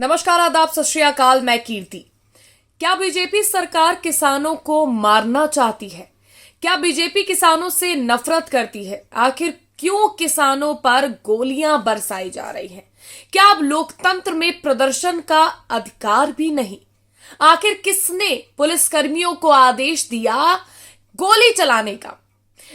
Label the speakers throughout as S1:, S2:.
S1: नमस्कार, आदाब, सत श्री अकाल। मैं कीर्ति। क्या बीजेपी सरकार किसानों को मारना चाहती है? क्या बीजेपी किसानों से नफरत करती है? आखिर क्यों किसानों पर गोलियां बरसाई जा रही हैं? क्या अब लोकतंत्र में प्रदर्शन का अधिकार भी नहीं? आखिर किसने पुलिसकर्मियों को आदेश दिया गोली चलाने का?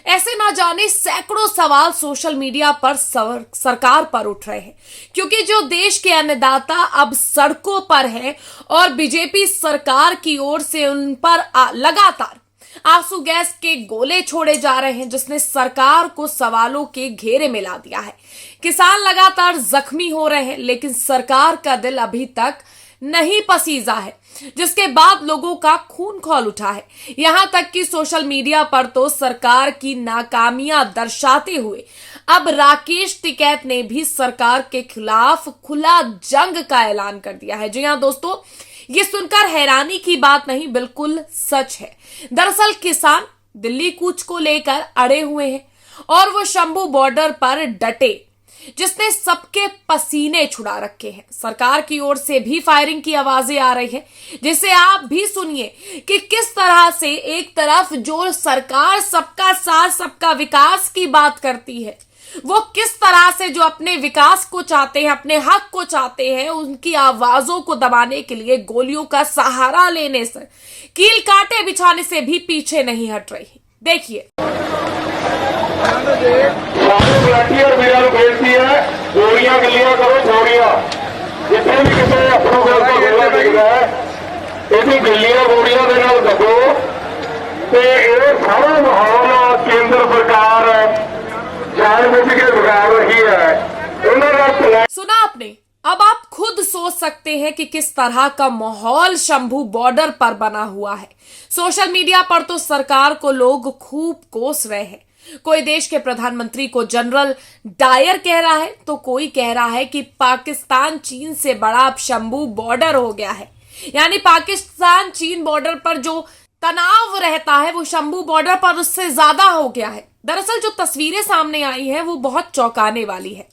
S1: ऐसे ना जाने सैकड़ों सवाल सोशल मीडिया पर सरकार पर उठ रहे हैं, क्योंकि जो देश के अन्नदाता अब सड़कों पर हैं और बीजेपी सरकार की ओर से उन पर लगातार आंसू गैस के गोले छोड़े जा रहे हैं, जिसने सरकार को सवालों के घेरे में ला दिया है। किसान लगातार जख्मी हो रहे हैं, लेकिन सरकार का दिल अभी तक नहीं पसीजा है, जिसके बाद लोगों का खून खौल उठा है। यहां तक कि सोशल मीडिया पर तो सरकार की नाकामियां दर्शाते हुए अब राकेश टिकैत ने भी सरकार के खिलाफ खुला जंग का ऐलान कर दिया है। जी हां दोस्तों, ये सुनकर हैरानी की बात नहीं, बिल्कुल सच है। दरअसल किसान दिल्ली कूच को लेकर अड़े हुए हैं और वो शंभू बॉर्डर पर डटे, जिसने सबके पसीने छुड़ा रखे हैं। सरकार की ओर से भी फायरिंग की आवाजें आ रही हैं, जिसे आप भी सुनिए कि किस तरह से एक तरफ जो सरकार सबका साथ सबका विकास की बात करती है, वो किस तरह से जो अपने विकास को चाहते हैं, अपने हक को चाहते हैं, उनकी आवाजों को दबाने के लिए गोलियों का सहारा लेने से, कील कांटे बिछाने से भी पीछे नहीं हट रही। देखिए,
S2: गुलाटी और मेरा बेनती है, गोलियां गलियां करो गोलियां। जितने भी किसी अपनों का गोला दिखता है, यदि गलियां गोलियां के नाल दबो तो ये सारा माहौल केंद्र सरकार जानबूझ के बिगाड़ रही है।
S1: सुना आपने? अब आप खुद सोच सकते हैं कि किस तरह का माहौल शंभू बॉर्डर पर बना हुआ है। सोशल मीडिया पर तो सरकार को लोग खूब कोस रहे हैं। कोई देश के प्रधानमंत्री को जनरल डायर कह रहा है, तो कोई कह रहा है कि पाकिस्तान चीन से बड़ा अब शंभू बॉर्डर हो गया है। यानी पाकिस्तान चीन बॉर्डर पर जो तनाव रहता है, वो शंभू बॉर्डर पर उससे ज्यादा हो गया है। दरअसल जो तस्वीरें सामने आई है वो बहुत चौंकाने वाली है।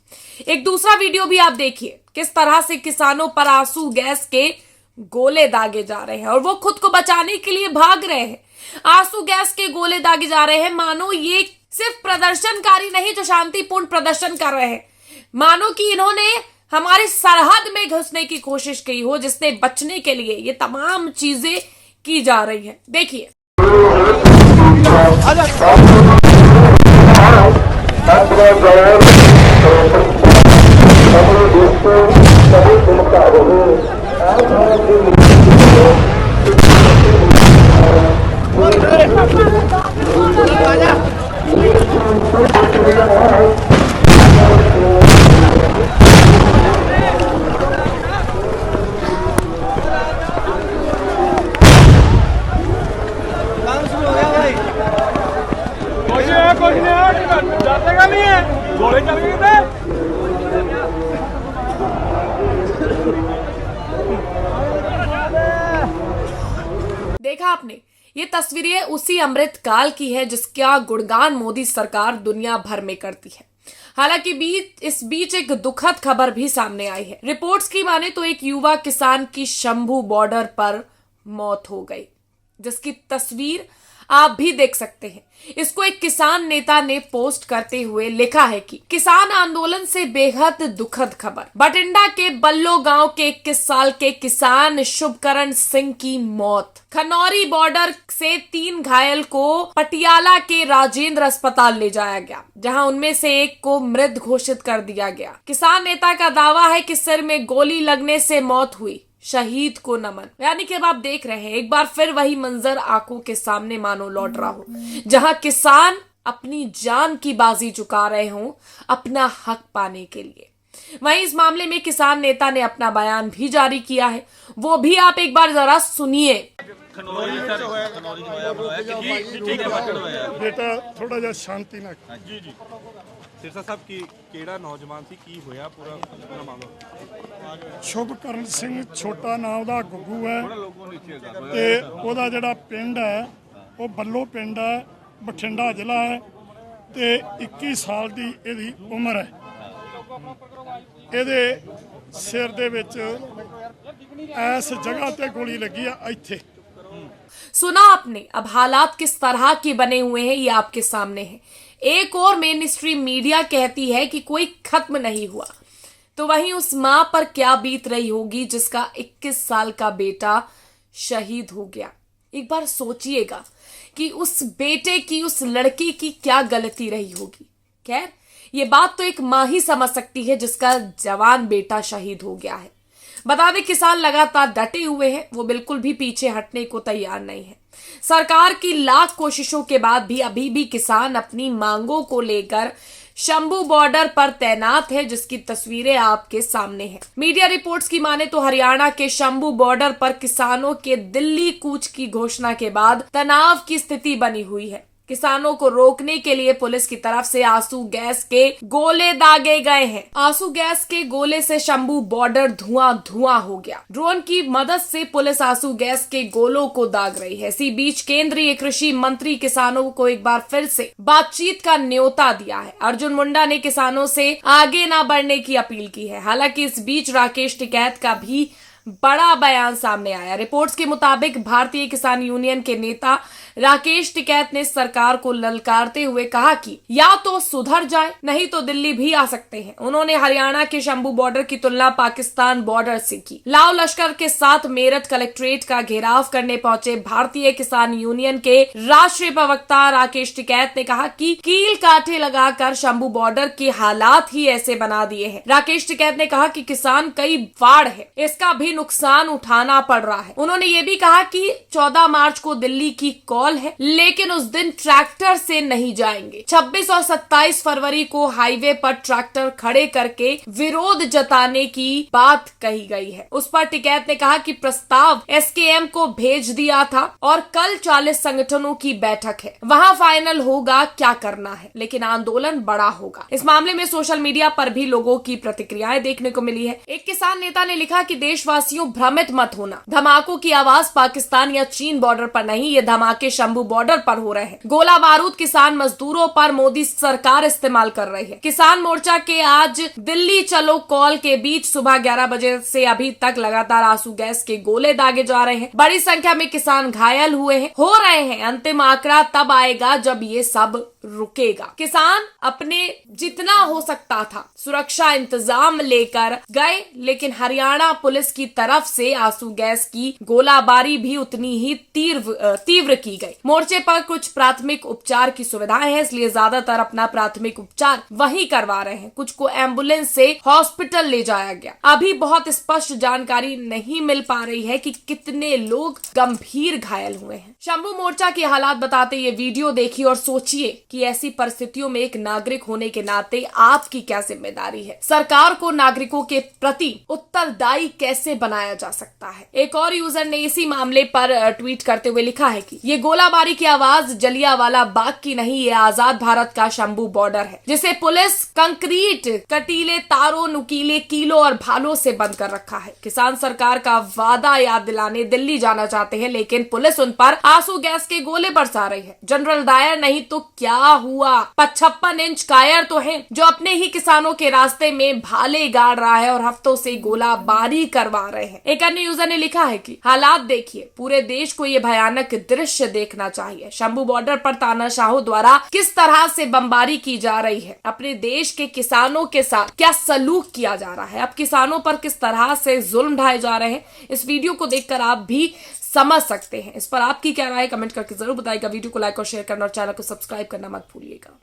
S1: एक दूसरा वीडियो भी आप देखिए, किस तरह से किसानों पर आंसू गैस के गोले दागे जा रहे हैं और वो खुद को बचाने के लिए भाग रहे हैं। आंसू गैस के गोले दागे जा रहे हैं, मानो ये सिर्फ प्रदर्शनकारी नहीं जो शांतिपूर्ण प्रदर्शन कर रहे हैं, मानो कि इन्होंने हमारी सरहद में घुसने की कोशिश की हो, जिससे बचने के लिए ये तमाम चीजें की जा रही हैं। देखिए,
S2: गोले चल गए।
S1: देखा आपने? ये तस्वीरें उसी अमृतकाल की है जिसका गुणगान मोदी सरकार दुनिया भर में करती है। हालांकि इस बीच एक दुखद खबर भी सामने आई है। रिपोर्ट्स की माने तो एक युवा किसान की शंभू बॉर्डर पर मौत हो गई, जिसकी तस्वीर आप भी देख सकते हैं। इसको एक किसान नेता ने पोस्ट करते हुए लिखा है कि किसान आंदोलन से बेहद दुखद खबर, बठिंडा के बल्लो गांव के 21 साल के किसान शुभकरण सिंह की मौत। खनौरी बॉर्डर से 3 घायल को पटियाला के राजेंद्र अस्पताल ले जाया गया, जहां उनमें से एक को मृत घोषित कर दिया गया। किसान नेता का दावा है कि सिर में गोली लगने से मौत हुई, शहीद को नमन। यानी कि अब आप देख रहे हैं, एक बार फिर वही मंजर आंखों के सामने मानो लौट रहा हो, जहां किसान अपनी जान की बाजी चुका रहे हों अपना हक पाने के लिए। वहीं इस मामले में किसान नेता ने अपना बयान भी जारी किया है, वो भी आप एक बार जरा सुनिए।
S3: बेटा थोड़ा जा शांति ना।
S4: जी जी सिरसा साहब की केड़ा नौजवान सी की होया पूरा मामला?
S3: शुभकਰਨ ਸਿੰਘ ਛੋਟਾ ਨਾਮ ਦਾ ਗੁੱਗੂ ਹੈ ਤੇ ਉਹਦਾ ਜਿਹੜਾ ਪਿੰਡ ਹੈ ਉਹ ਬੱਲੋ ਪਿੰਡ ਹੈ, ਬਠਿੰਡਾ ਜ਼ਿਲ੍ਹਾ ਹੈ ਤੇ 21 ਸਾਲ ਦੀ ਇਹਦੀ ਉਮਰ ਹੈ। ਇਹਦੇ ਸਿਰ ਦੇ ਵਿੱਚ इस जगह ते गोली लगी है इत्थे।
S1: सुना आपने, अब हालात किस तरह के बने हुए हैं ये आपके सामने है। एक और मेन स्ट्रीम मीडिया कहती है कि कोई खत्म नहीं हुआ, तो वहीं उस मां पर क्या बीत रही होगी जिसका 21 साल का बेटा शहीद हो गया। एक बार सोचिएगा कि उस बेटे की, उस लड़की की क्या गलती रही होगी। खैर, ये बात तो एक मां ही समझ सकती है जिसका जवान बेटा शहीद हो गया है। बता दें, किसान लगातार डटे हुए हैं, वो बिल्कुल भी पीछे हटने को तैयार नहीं है। सरकार की लाख कोशिशों के बाद भी अभी भी किसान अपनी मांगों को लेकर शंभू बॉर्डर पर तैनात है, जिसकी तस्वीरें आपके सामने हैं। मीडिया रिपोर्ट्स की माने तो हरियाणा के शंभू बॉर्डर पर किसानों के दिल्ली कूच की घोषणा के बाद तनाव की स्थिति बनी हुई है। किसानों को रोकने के लिए पुलिस की तरफ से आंसू गैस के गोले दागे गए हैं। आंसू गैस के गोले से शंभू बॉर्डर धुआं धुआं हो गया। ड्रोन की मदद से पुलिस आंसू गैस के गोलों को दाग रही है। इसी बीच केंद्रीय कृषि मंत्री किसानों को एक बार फिर से बातचीत का न्योता दिया है। अर्जुन मुंडा ने किसानों से आगे ना बढ़ने की अपील की है। हालांकि इस बीच राकेश टिकैत का भी बड़ा बयान सामने आया। रिपोर्ट्स के मुताबिक भारतीय किसान यूनियन के नेता राकेश टिकैत ने सरकार को ललकारते हुए कहा कि या तो सुधर जाए, नहीं तो दिल्ली भी आ सकते हैं। उन्होंने हरियाणा के शंभू बॉर्डर की तुलना पाकिस्तान बॉर्डर से की। लाव लश्कर के साथ मेरठ कलेक्ट्रेट का घेराव करने पहुंचे भारतीय किसान यूनियन के राष्ट्रीय प्रवक्ता राकेश टिकैत ने कहा कि कील कांटे लगाकर शंभू बॉर्डर के हालात ही ऐसे बना दिए हैं। राकेश टिकैत ने कहा कि किसान कई बाढ़ है, इसका भी नुकसान उठाना पड़ रहा है। उन्होंने ये भी कहा कि 14 मार्च को दिल्ली की कॉल है, लेकिन उस दिन ट्रैक्टर से नहीं जाएंगे। 26 और 27 फरवरी को हाईवे पर ट्रैक्टर खड़े करके विरोध जताने की बात कही गई है। उस पर टिकैत ने कहा कि प्रस्ताव एसकेएम को भेज दिया था और कल 40 संगठनों की बैठक है, वहां फाइनल होगा क्या करना है, लेकिन आंदोलन बड़ा होगा। इस मामले में सोशल मीडिया पर भी लोगों की प्रतिक्रियाएं देखने को मिली है। एक किसान नेता ने लिखा कि देशवासियों भ्रमित मत होना, धमाकों की आवाज पाकिस्तान या चीन बॉर्डर पर नहीं, ये धमाके शंभू बॉर्डर पर हो रहे हैं। गोला बारूद किसान मजदूरों पर मोदी सरकार इस्तेमाल कर रही है। किसान मोर्चा के आज दिल्ली चलो कॉल के बीच सुबह 11 बजे से अभी तक लगातार आंसू गैस के गोले दागे जा रहे हैं। बड़ी संख्या में किसान घायल हो रहे हैं। अंतिम आंकड़ा तब आएगा जब ये सब रुकेगा। किसान अपने जितना हो सकता था सुरक्षा इंतजाम लेकर गए, लेकिन हरियाणा पुलिस की तरफ से आंसू गैस की गोलाबारी भी उतनी ही तीव्र की गई। मोर्चे पर कुछ प्राथमिक उपचार की सुविधाएं हैं, इसलिए ज्यादातर अपना प्राथमिक उपचार वहीं करवा रहे हैं। कुछ को एम्बुलेंस से हॉस्पिटल ले जाया गया। अभी बहुत स्पष्ट जानकारी नहीं मिल पा रही है कि कितने लोग गंभीर घायल हुए हैं। शंभू मोर्चा के हालात बताते ये वीडियो देखिए और सोचिए कि ऐसी परिस्थितियों में एक नागरिक होने के नाते आपकी क्या जिम्मेदारी है। सरकार को नागरिकों के प्रति उत्तरदायी कैसे बनाया जा सकता है। एक और यूजर ने इसी मामले पर ट्वीट करते हुए लिखा है कि ये गोलाबारी की आवाज जलियांवाला बाग की नहीं, ये आजाद भारत का शंभू बॉर्डर है, जिसे पुलिस कंक्रीट, कटीले तारों, नुकीले कीलों और भालों से बंद कर रखा है। किसान सरकार का वादा याद दिलाने दिल्ली जाना चाहते हैं, लेकिन पुलिस उन पर आंसू गैस के गोले बरसा रही है। जनरल डायर नहीं तो क्या हुआ, 55 इंच कायर तो है जो अपने ही किसानों के रास्ते में भाले गाड़ रहा है और हफ्तों से गोलाबारी करवा रहे हैं। एक अन्य यूजर ने लिखा है कि हालात देखिए, पूरे देश को ये भयानक दृश्य देखना चाहिए। शंभू बॉर्डर पर तानाशाहों द्वारा किस तरह से बमबारी की जा रही है, अपने देश के किसानों के साथ क्या सलूक किया जा रहा है, अब किसानों पर किस तरह से जुल्म ढाए जा रहे हैं। इस वीडियो को देखकर आप भी समझ सकते हैं। इस पर आपकी क्या राय है, कमेंट करके जरूर बताइएगा। वीडियो को लाइक और शेयर करना और चैनल को सब्सक्राइब करना मत भूलिएगा।